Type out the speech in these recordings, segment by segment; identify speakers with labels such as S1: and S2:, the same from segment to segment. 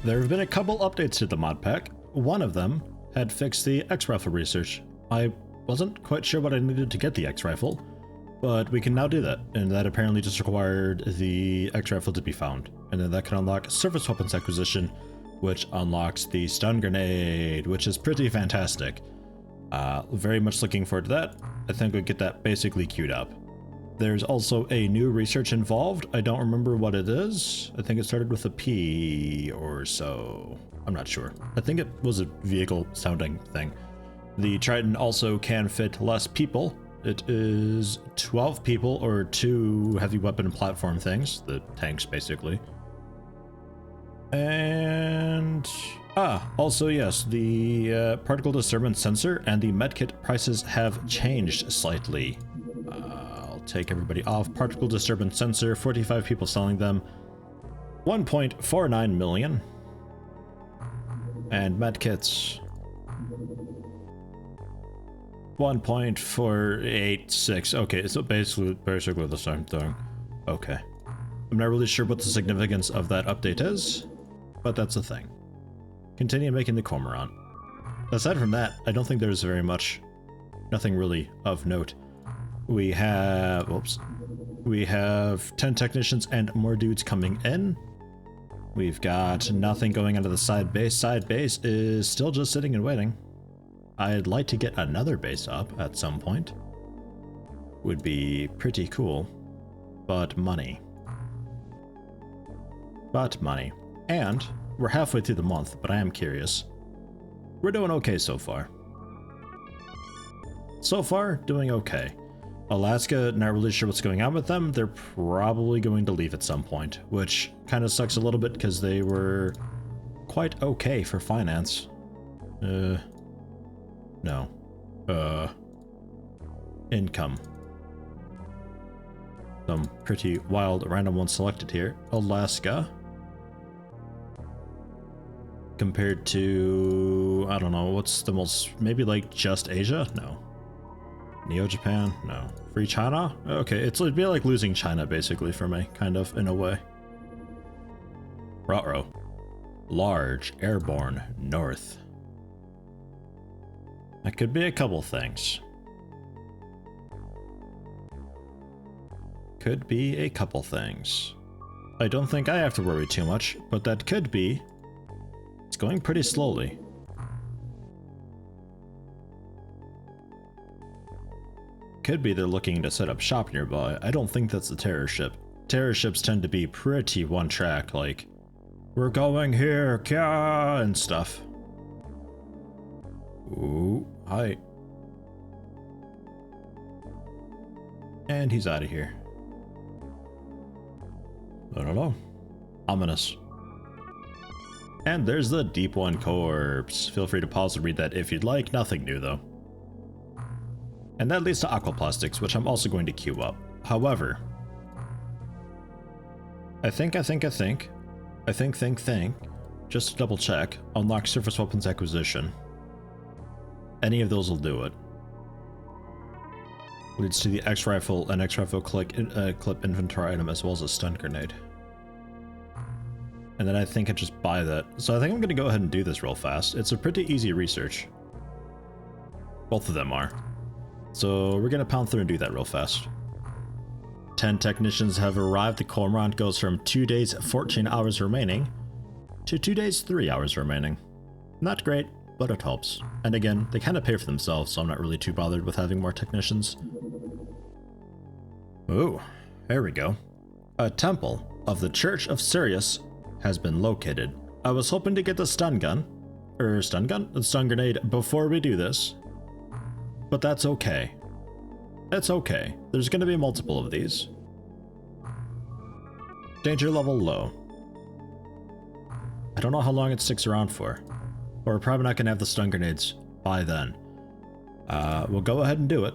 S1: There have been a couple updates to the mod pack. One of them had fixed the X-Rifle research. I wasn't quite sure what I needed to get the X-Rifle, but we can now do that, and that apparently just required the X-Rifle to be found. And then that can unlock Surface Weapons Acquisition, which unlocks the Stun Grenade, which is pretty fantastic. Very much looking forward to that. I think we'll get that basically queued up. There's also a new research involved. I don't remember what it is. I think it started with a P or so. I'm not sure. I think it was a vehicle sounding thing. The Triton also can fit less people. It is 12 people or 2 heavy weapon platform things, the tanks basically. And also yes, the particle disturbance sensor and the medkit prices have changed slightly. I'll take everybody off. Particle disturbance sensor, 45 people selling them, 1.49 million. And medkits, 1.486. Okay, so basically the same thing. Okay. I'm not really sure what the significance of that update is, but that's a thing. Continue making the cormorant. Aside from that, I don't think there's very much, nothing really of note. We have, we have 10 technicians and more dudes coming in. We've got nothing going onto the side base. Side base is still just sitting and waiting. I'd like to get another base up at some point. Would be pretty cool. But money. And we're halfway through the month, but I am curious. We're doing okay so far. So far, doing okay. Alaska, not really sure what's going on with them. They're probably going to leave at some point, which kind of sucks a little bit because they were quite okay for finance. No. Income. Some pretty wild random ones selected here. Alaska. Compared to, I don't know, what's the most, maybe like just Asia? No. Neo-Japan? No. Free China? Okay, it'd be like losing China basically for me, kind of, in a way. Ruh-roh. Large, airborne, north. That could be a couple things. Could be a couple things. I don't think I have to worry too much, but that could be. It's going pretty slowly. Could be they're looking to set up shop nearby. I don't think that's the terror ship. Terror ships tend to be pretty one track, like, we're going here, kya, and stuff. Ooh, hi. And he's out of here. I don't know. Ominous. And there's the Deep One corpse. Feel free to pause and read that if you'd like. Nothing new though. And that leads to aquaplastics, which I'm also going to queue up. However, I think, just to double check, unlock surface weapons acquisition. Any of those will do it. Leads to the X-Rifle and X-Rifle clip inventory item as well as a stun grenade. And then I think I just buy that. So I think I'm going to go ahead and do this real fast. It's a pretty easy research. Both of them are. So we're going to pound through and do that real fast. 10 technicians have arrived. The cormorant goes from 2 days, 14 hours remaining to 2 days, 3 hours remaining. Not great, but it helps. And again, they kind of pay for themselves, so I'm not really too bothered with having more technicians. Ooh, there we go. A temple of the Church of Sirius has been located. I was hoping to get the stun grenade before we do this. But that's okay. It's okay. There's going to be multiple of these. Danger level low. I don't know how long it sticks around for. But we're probably not going to have the stun grenades by then. We'll go ahead and do it.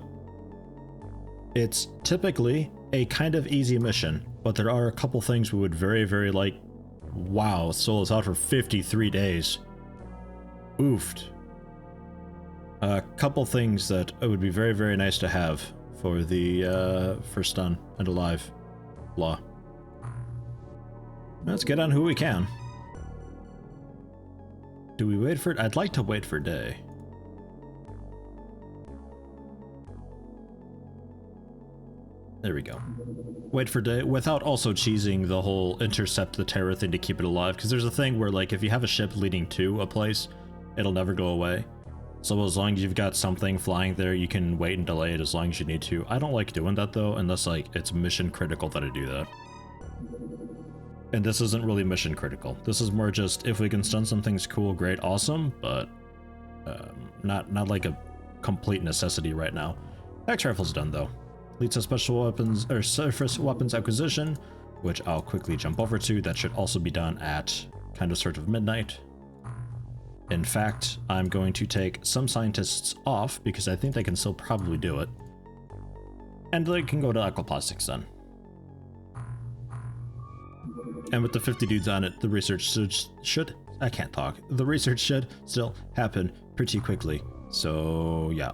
S1: It's typically a kind of easy mission, but there are a couple things we would very like. Wow, Soul is out for 53 days. Oofed. A couple things that it would be very nice to have for the for stun and alive. Blah. Let's get on who we can. Do we wait for it? I'd like to wait for day. There we go. Wait for day without also cheesing the whole intercept the terror thing to keep it alive, because there's a thing where, like, if you have a ship leading to a place, it'll never go away. So as long as you've got something flying there, you can wait and delay it as long as you need to. I don't like doing that though, unless like it's mission critical that I do that. And this isn't really mission critical. This is more just if we can stun some things cool, great, awesome, but not like a complete necessity right now. X-Rifle's done though. Leads to special weapons or surface weapons acquisition, which I'll quickly jump over to. That should also be done at kind of sort of midnight. In fact, I'm going to take some scientists off because I think they can still probably do it. And they can go to Aquaplastics then. And with the 50 dudes on it, the research should I can't talk. The research should still happen pretty quickly. So yeah.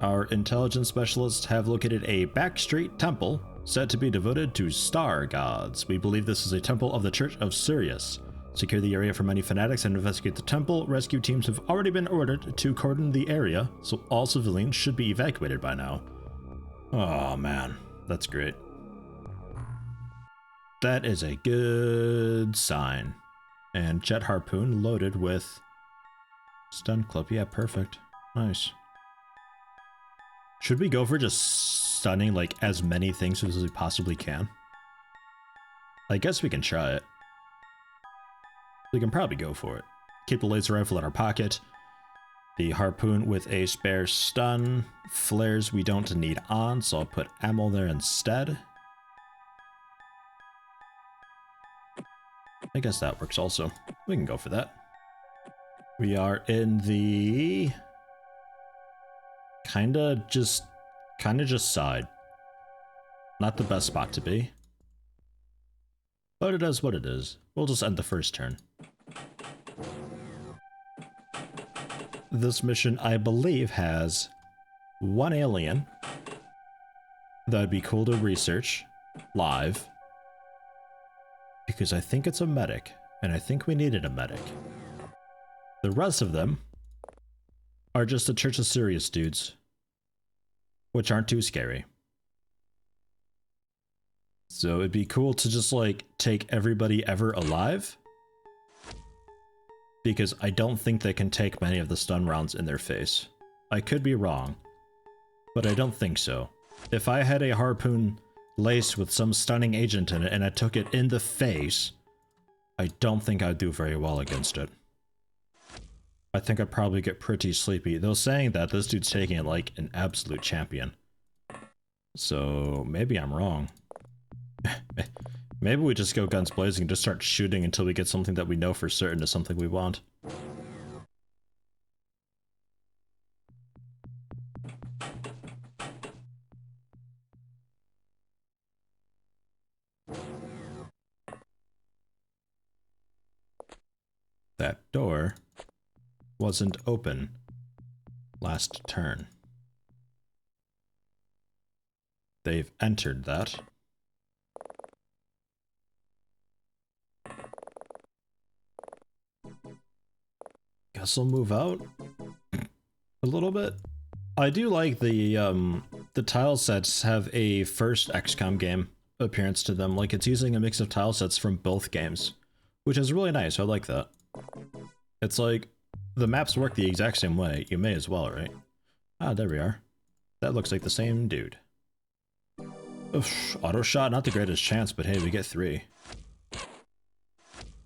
S1: Our intelligence specialists have located a backstreet temple said to be devoted to star gods. We believe this is a temple of the Church of Sirius. Secure the area from any fanatics and investigate the temple. Rescue teams have already been ordered to cordon the area, so all civilians should be evacuated by now. Oh man, that's great. That is a good sign. And jet harpoon loaded with stun clip. Yeah, perfect. Nice. Should we go for just stunning like as many things as we possibly can? I guess we can try it. We can probably go for it. Keep the laser rifle in our pocket. The harpoon with a spare stun. Flares we don't need on, so I'll put ammo there instead. I guess that works also. We can go for that. We are in the kinda just side. Not the best spot to be. But it is what it is. We'll just end the first turn. This mission, I believe, has one alien. That'd be cool to research live. Because I think it's a medic, and I think we needed a medic. The rest of them are just the Church of Sirius dudes, which aren't too scary. So it'd be cool to just like take everybody ever alive, because I don't think they can take many of the stun rounds in their face. I could be wrong, but I don't think so. If I had a harpoon laced with some stunning agent in it and I took it in the face, I don't think I'd do very well against it. I think I'd probably get pretty sleepy. Though saying that, this dude's taking it like an absolute champion. So maybe I'm wrong. Maybe we just go guns blazing and just start shooting until we get something that we know for certain is something we want. That door wasn't open last turn. They've entered that. Guess I'll move out a little bit. I do like the tile sets have a first XCOM game appearance to them. Like it's using a mix of tile sets from both games, which is really nice. I like that. It's like the maps work the exact same way. You may as well, right? Ah, there we are. That looks like the same dude. Oof, auto shot, not the greatest chance, but hey, we get 3.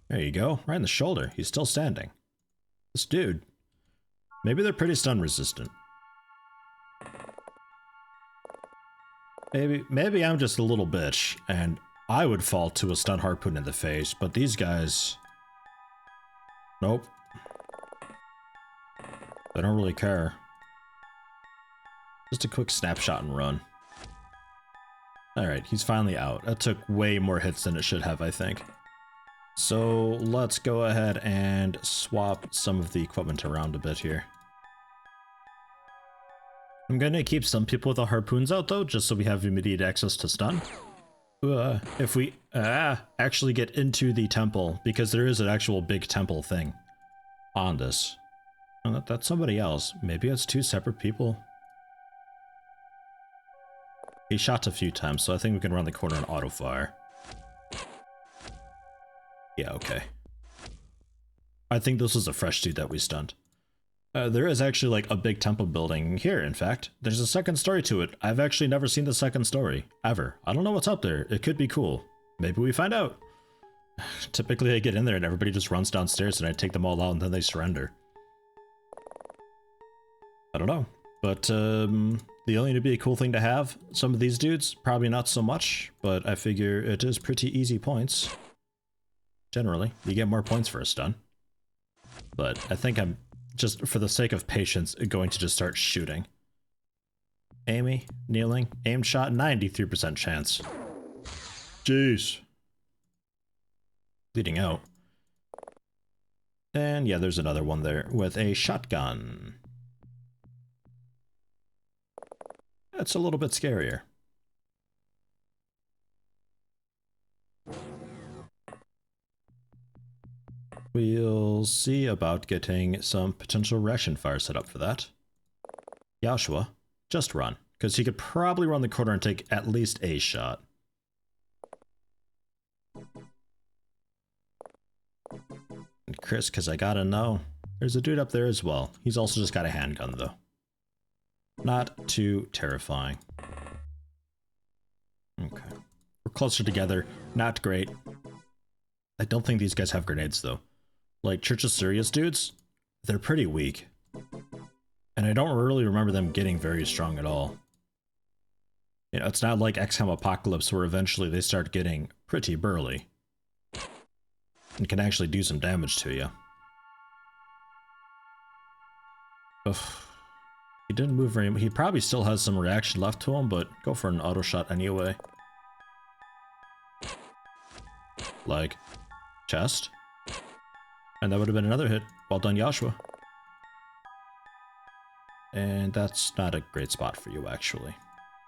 S1: There you go, right in the shoulder. He's still standing. This dude. Maybe they're pretty stun resistant. Maybe I'm just a little bitch, and I would fall to a stun harpoon in the face, but these guys... Nope. They don't really care. Just a quick snapshot and run. Alright, he's finally out. That took way more hits than it should have, I think. So let's go ahead and swap some of the equipment around a bit here. I'm gonna keep some people with the harpoons out though, just so we have immediate access to stun. If we actually get into the temple, because there is an actual big temple thing on this. Oh, that's somebody else. Maybe it's two separate people. He shot a few times, so I think we can run the corner and auto fire. Yeah, okay. I think this was a fresh dude that we stunned. There is actually like a big temple building here, in fact. There's a second story to it. I've actually never seen the second story, ever. I don't know what's up there. It could be cool. Maybe we find out. Typically I get in there and everybody just runs downstairs and I take them all out and then they surrender. I don't know. But the only to be a cool thing to have, some of these dudes, probably not so much, but I figure it is pretty easy points. Generally, you get more points for a stun. But I think I'm, just for the sake of patience, going to just start shooting. Amy, kneeling, aim shot, 93% chance. Jeez. Bleeding out. And yeah, there's another one there with a shotgun. That's a little bit scarier. We'll see about getting some potential ration fire set up for that. Joshua, just run, because he could probably run the corner and take at least a shot. And Chris, because I gotta know. There's a dude up there as well. He's also just got a handgun, though. Not too terrifying. Okay. We're closer together. Not great. I don't think these guys have grenades, though. Like, Church of Sirius dudes, they're pretty weak. And I don't really remember them getting very strong at all. You know, it's not like XCOM Apocalypse where eventually they start getting pretty burly. And can actually do some damage to you. Ugh. He didn't move very much. He probably still has some reaction left to him, but go for an auto shot anyway. Like, chest. And that would have been another hit. Well done, Joshua. And that's not a great spot for you, actually.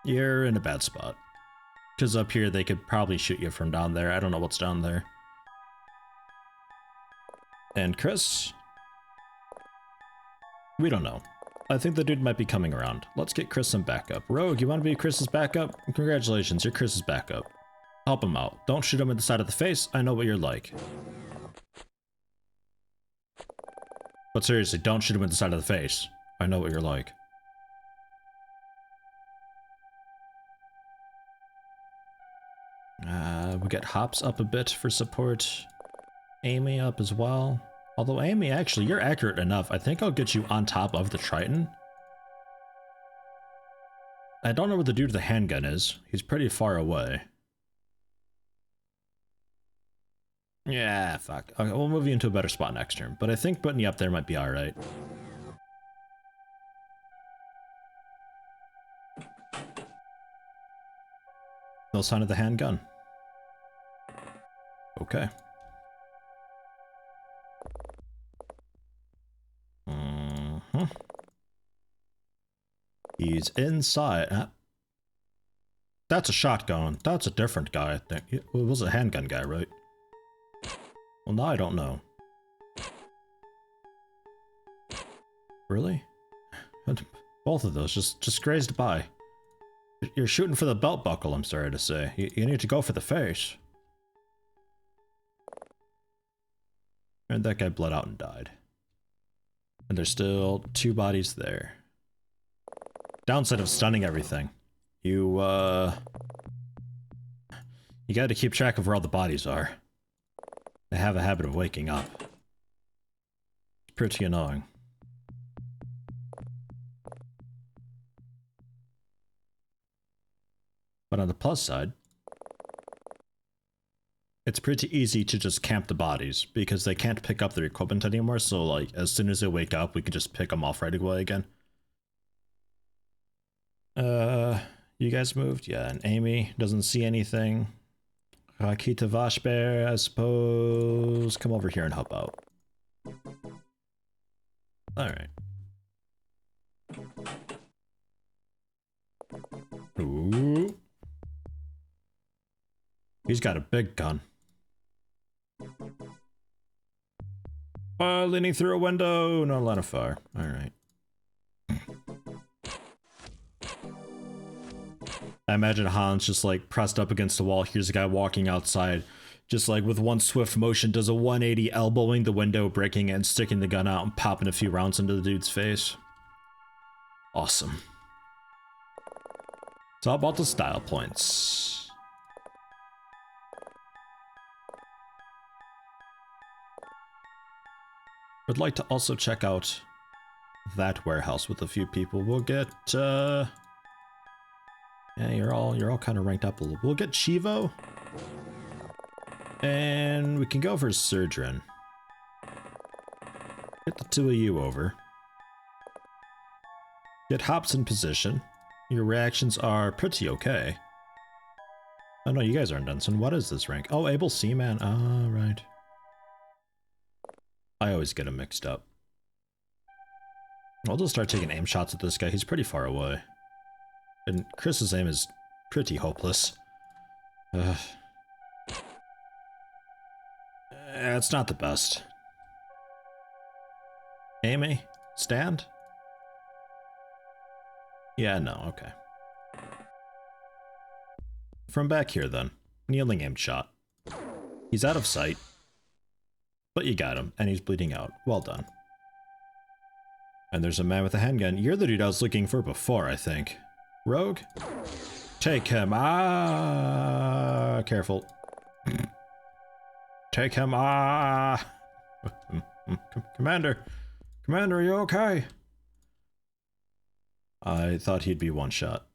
S1: You're in a bad spot. Because up here, they could probably shoot you from down there. I don't know what's down there. And Chris? We don't know. I think the dude might be coming around. Let's get Chris some backup. Rogue, you want to be Chris's backup? Congratulations, you're Chris's backup. Help him out. Don't shoot him in the side of the face. I know what you're like. But seriously, don't shoot him in the side of the face. I know what you're like. We get Hops up a bit for support. Amy up as well. Although Amy, actually, you're accurate enough. I think I'll get you on top of the Triton. I don't know where the dude with the handgun is. He's pretty far away. Yeah, fuck. Okay, we'll move you into a better spot next turn. But I think putting you up there might be alright. No sign of the handgun. Okay. He's inside. That's a shotgun. That's a different guy, I think. It was a handgun guy, right? Well, now I don't know. Really? Both of those just grazed by. You're shooting for the belt buckle, I'm sorry to say. You need to go for the face. And that guy bled out and died. And there's still two bodies there. Downside of stunning everything. You gotta keep track of where all the bodies are. They have a habit of waking up. It's pretty annoying. But on the plus side, it's pretty easy to just camp the bodies because they can't pick up their equipment anymore, so like as soon as they wake up we can just pick them off right away again. You guys moved? Yeah, and Amy doesn't see anything. Rakita Vashbear, I suppose. Come over here and help out. Alright. Ooh. He's got a big gun. Leaning through a window, no line of fire. Alright. I imagine Hans just like pressed up against the wall. Here's a guy walking outside, just like with one swift motion does a 180, elbowing the window, breaking it, and sticking the gun out and popping a few rounds into the dude's face. Awesome. It's all about the style points. Would like to also check out that warehouse with a few people. We'll get yeah, you're all kind of ranked up a little. We'll get Chivo. And we can go for Surgeon. Get the two of you over. Get Hops in position. Your reactions are pretty okay. Oh no, you guys aren't Dunson. What is this rank? Oh, Able Seaman. Ah, right. I always get them mixed up. I'll just start taking aim shots at this guy. He's pretty far away. And Chris's aim is pretty hopeless. It's not the best. Amy? Stand? Yeah, no, okay. From back here then. Kneeling aim shot. He's out of sight. But you got him, and he's bleeding out. Well done. And there's a man with a handgun. You're the dude I was looking for before, I think. Rogue? Take him. Ah, careful. Take him. Ah. Commander. Commander, are you okay? I thought he'd be one shot.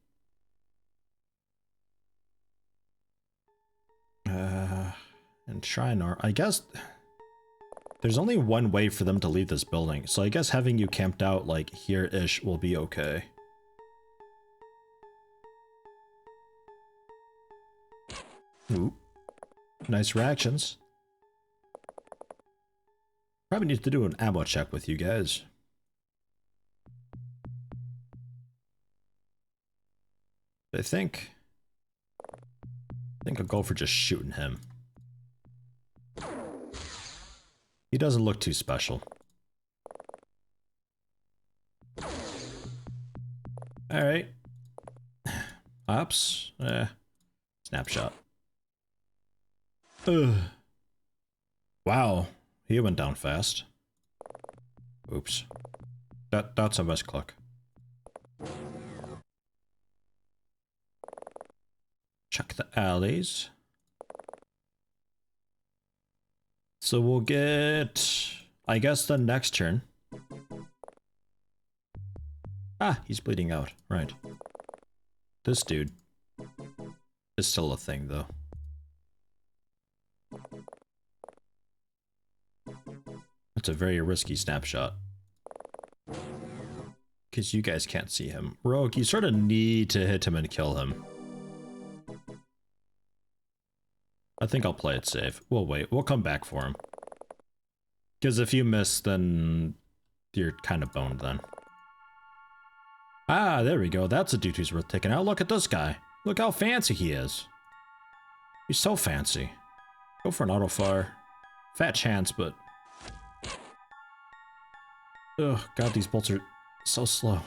S1: And Shriner, I guess there's only one way for them to leave this building, so I guess having you camped out like here-ish will be okay. Ooh. Nice reactions. Probably need to do an ammo check with you guys. I think I'll go for just shooting him. He doesn't look too special. Alright. Ops. Snapshot. Ugh. Wow. He went down fast. Oops. That's a misclick. Check the alleys. So we'll get, I guess, the next turn. Ah, he's bleeding out. Right. This dude is still a thing, though. It's a very risky snapshot. Because you guys can't see him. Rogue, you sort of need to hit him and kill him. I think I'll play it safe. We'll wait. We'll come back for him. Because if you miss, then you're kind of boned then. Ah, there we go. That's a dude who's worth taking out. Look at this guy. Look how fancy he is. He's so fancy. Go for an auto fire. Fat chance, but... Ugh, God, these bolts are so slow.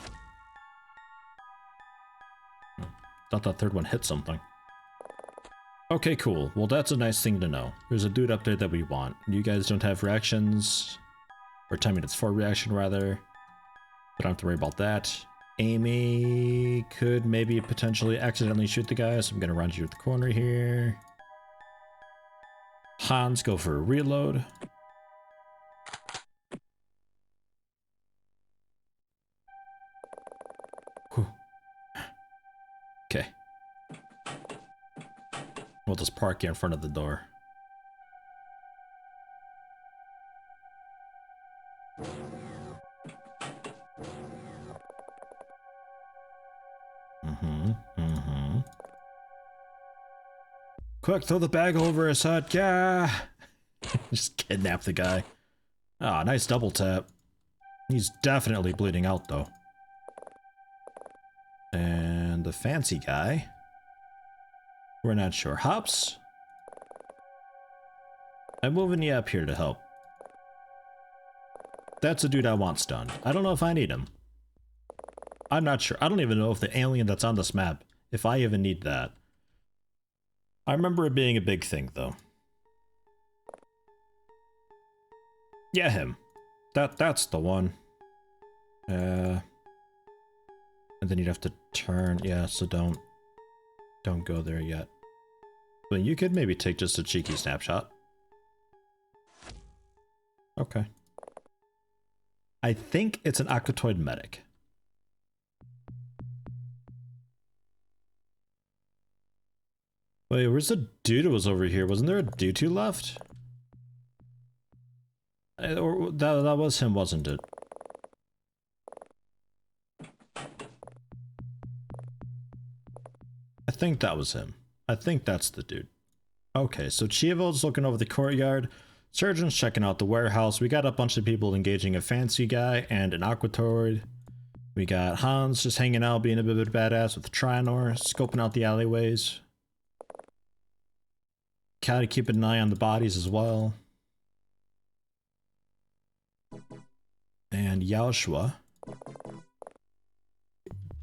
S1: Thought that third one hit something. Okay, cool. Well, that's a nice thing to know. There's a dude up there that we want. You guys don't have reactions. Or 10 minutes for reaction, rather. But I don't have to worry about that. Amy could maybe potentially accidentally shoot the guy, so I'm gonna run you to the corner here. Hans, go for a reload. Whew. Okay. We'll just park you in front of the door. Quick, throw the bag over his head. Yeah. Just kidnap the guy. Ah, nice double tap. He's definitely bleeding out, though. And the fancy guy. We're not sure. Hops, I'm moving you up here to help. That's a dude I want stunned. I don't know if I need him. I'm not sure. I don't even know if the alien that's on this map, if I even need that. I remember it being a big thing, though. Yeah, him. That's the one. And then you'd have to turn. Yeah, so don't go there yet. But you could maybe take just a cheeky snapshot. Okay. I think it's an Aquatoid medic. Wait, where's the dude who was over here? Wasn't there a dude who left? Or that was him, wasn't it? I think that was him. I think that's the dude. Okay, so Chivo's looking over the courtyard. Surgeon's checking out the warehouse. We got a bunch of people engaging a fancy guy and an Aquatoid. We got Hans just hanging out, being a bit of a badass with Trinor, scoping out the alleyways. Gotta keep an eye on the bodies as well. And Yaoshua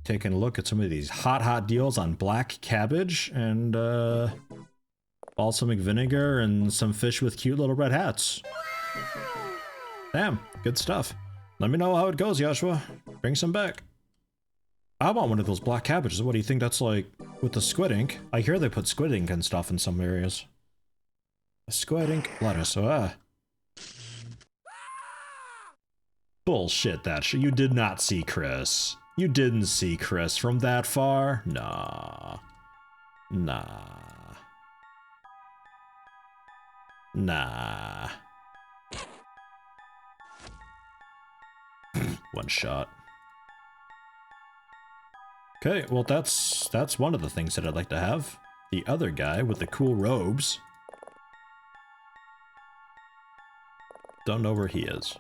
S1: taking a look at some of these hot deals on black cabbage and balsamic vinegar and some fish with cute little red hats. Damn, good stuff. Let me know how it goes, Yaoshua. Bring some back. I want one of those black cabbages. What do you think that's like with the squid ink? I hear they put squid ink and stuff in some areas. Squid ink lettuce, Bullshit, that shit. You did not see Chris. You didn't see Chris from that far? Nah. One shot. Okay, well that's one of the things that I'd like to have. The other guy with the cool robes. Don't know where he is.